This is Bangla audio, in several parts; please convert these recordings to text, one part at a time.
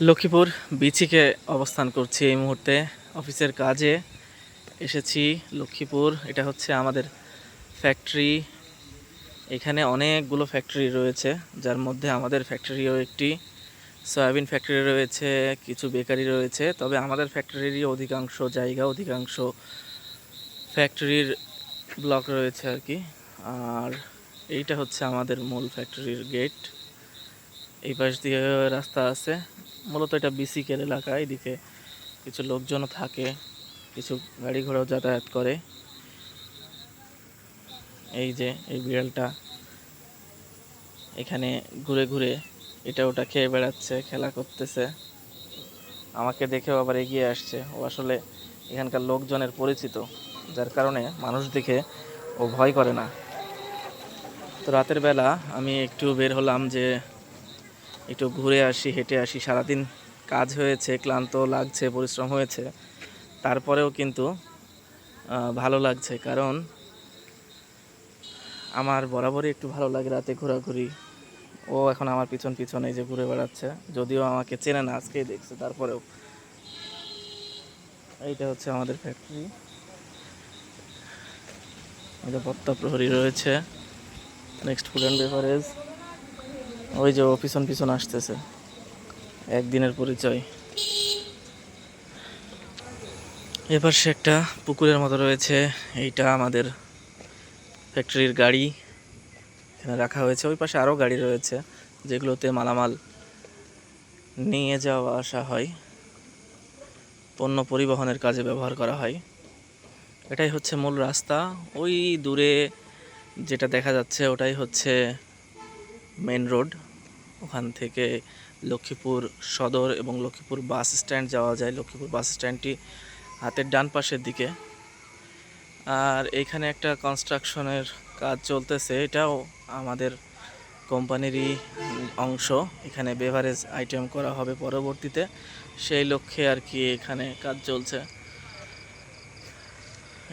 লক্ষ্মীপুর বিচিকে অবস্থান করছি এই মুহূর্তে অফিসের কাজে এসেছি। লক্ষ্মীপুর এটা হচ্ছে আমাদের ফ্যাক্টরি। এখানে অনেকগুলো ফ্যাক্টরি রয়েছে, যার মধ্যে আমাদের ফ্যাক্টরিও একটি। সয়াবিন ফ্যাক্টরি রয়েছে, কিছু বেকারি রয়েছে, তবে আমাদের ফ্যাক্টরিরই অধিকাংশ জায়গা, অধিকাংশ ফ্যাক্টরির ব্লক রয়েছে আর কি। আর এইটা হচ্ছে আমাদের মূল ফ্যাক্টরির গেট। এই পাশ দিয়ে রাস্তা আছে। মূলত এটা বিসিকের এলাকা। এদিকে কিছু লোকজনও থাকে, কিছু গাড়ি ঘোড়াও যাতায়াত করে। এই যে এই বিড়ালটা এখানে ঘুরে ঘুরে এটা ওটা খেয়ে বেড়াচ্ছে, খেলা করতেছে। আমাকে দেখেও আবার এগিয়ে আসছে। ও আসলে এখানকার লোকজনের পরিচিত, যার কারণে মানুষ দেখে ও ভয় করে না। তো রাতের বেলা আমি একটু বের হলাম যে একটু ঘুরে আসি, হেঁটে আসি। সারাদিন কাজ হয়েছে, ক্লান্ত লাগছে, পরিশ্রম হয়েছে, তারপরেও কিন্তু ভালো লাগছে, কারণ আমার বরাবরই একটু ভালো লাগে রাতে ঘোরাঘুরি। ও এখন আমার পিছন পিছনে এই যে ঘুরে বেড়াচ্ছে, যদিও আমাকে চেনে না, আজকেই দেখছে, তারপরেও। এইটা হচ্ছে আমাদের ফ্যাক্টরি। নিরাপত্তা প্রহরী রয়েছে, নেক্সট ফুড অ্যান্ড বেভারেজ। ওই যে ও পিছন পিছন আসতেছে, একদিনের পরিচয়। এবার সে একটা পুকুরের মতো রয়েছে, এইটা আমাদের ফ্যাক্টরির গাড়ি এখানে রাখা হয়েছে। ওই পাশে আরও গাড়ি রয়েছে, যেগুলোতে মালামাল নিয়ে যাওয়া আসা হয়, পণ্য পরিবহনের কাজে ব্যবহার করা হয়। এটাই হচ্ছে মূল রাস্তা। ওই দূরে যেটা দেখা যাচ্ছে ওটাই হচ্ছে মেন রোড। ওখান থেকে লক্ষ্মীপুর সদর এবং লক্ষ্মীপুর বাস স্ট্যান্ড যাওয়া যায়। লক্ষ্মীপুর বাস স্ট্যান্ডটি হাতের ডান পাশের দিকে। আর এইখানে একটা কনস্ট্রাকশনের কাজ চলতেছে, এটাও আমাদের কোম্পানিরই অংশ। এখানে বেভারেজ আইটেম করা হবে পরবর্তীতে, সেই লক্ষ্যে আর কি এখানে কাজ চলছে।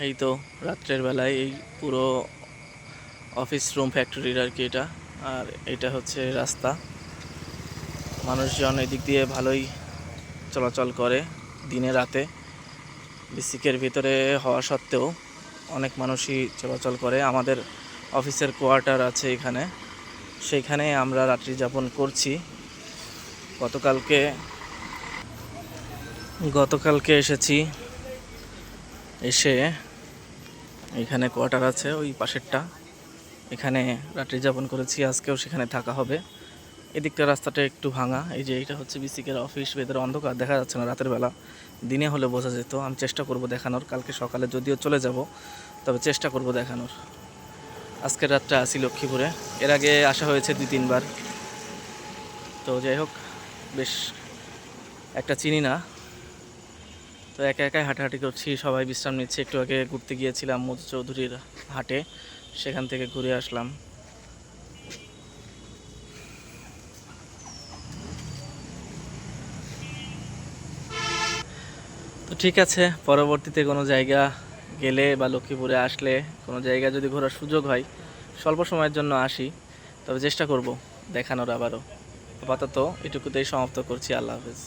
এই তো রাত্রের বেলায় এই পুরো অফিস রুম ফ্যাক্টরির আর কি এটা। আর এটা হচ্ছে রাস্তা। মানুষজন এদিক দিয়ে ভালোই চলাচল করে দিনে রাতে। বিসিকের ভিতরে হওয়া সত্ত্বেও অনেক মানুষই চলাচল করে। আমাদের অফিসের কোয়ার্টার আছে এখানে, সেইখানে আমরা রাত্রি যাপন করছি। গতকালকে এসেছি, এসে এখানে কোয়ার্টার আছে ওই পাশেরটা, এখানে রাত্রি যাপন করেছি। আজকেও সেখানে থাকা হবে। এদিকটা রাস্তাটা একটু ভাঙা। এই যে এটা হচ্ছে বিসিকের অফিস। ভেতরে অন্ধকার, দেখা যাচ্ছে না রাতের বেলা, দিনে হলে বোঝা যেত। আমি চেষ্টা করব দেখানোর, কালকে সকালে যদিও চলে যাব, তবে চেষ্টা করব দেখানোর। আজকের রাতটা আসি লক্ষ্মীপুরে, এর আগে আসা হয়েছে 2-3 বার। তো যাই হোক, বেশ একটা চিনি না, তো একা একাই হাঁটাহাঁটি করছি, সবাই বিশ্রাম নিচ্ছে। একটু আগে ঘুরতে গিয়েছিলাম মধু চৌধুরীর হাটে, সেখান থেকে ঘুরে আসলাম। তো ঠিক আছে, পরবর্তীতে কোনো জায়গা গেলে বা লক্ষ্মীপুরে আসলে কোনো জায়গা যদি ঘোরার সুযোগ হয়, স্বল্প সময়ের জন্য আসি, তবে চেষ্টা করব দেখানোর আবারও। আপাতত এটুকুতেই সমাপ্ত করছি। আল্লাহ হাফেজ।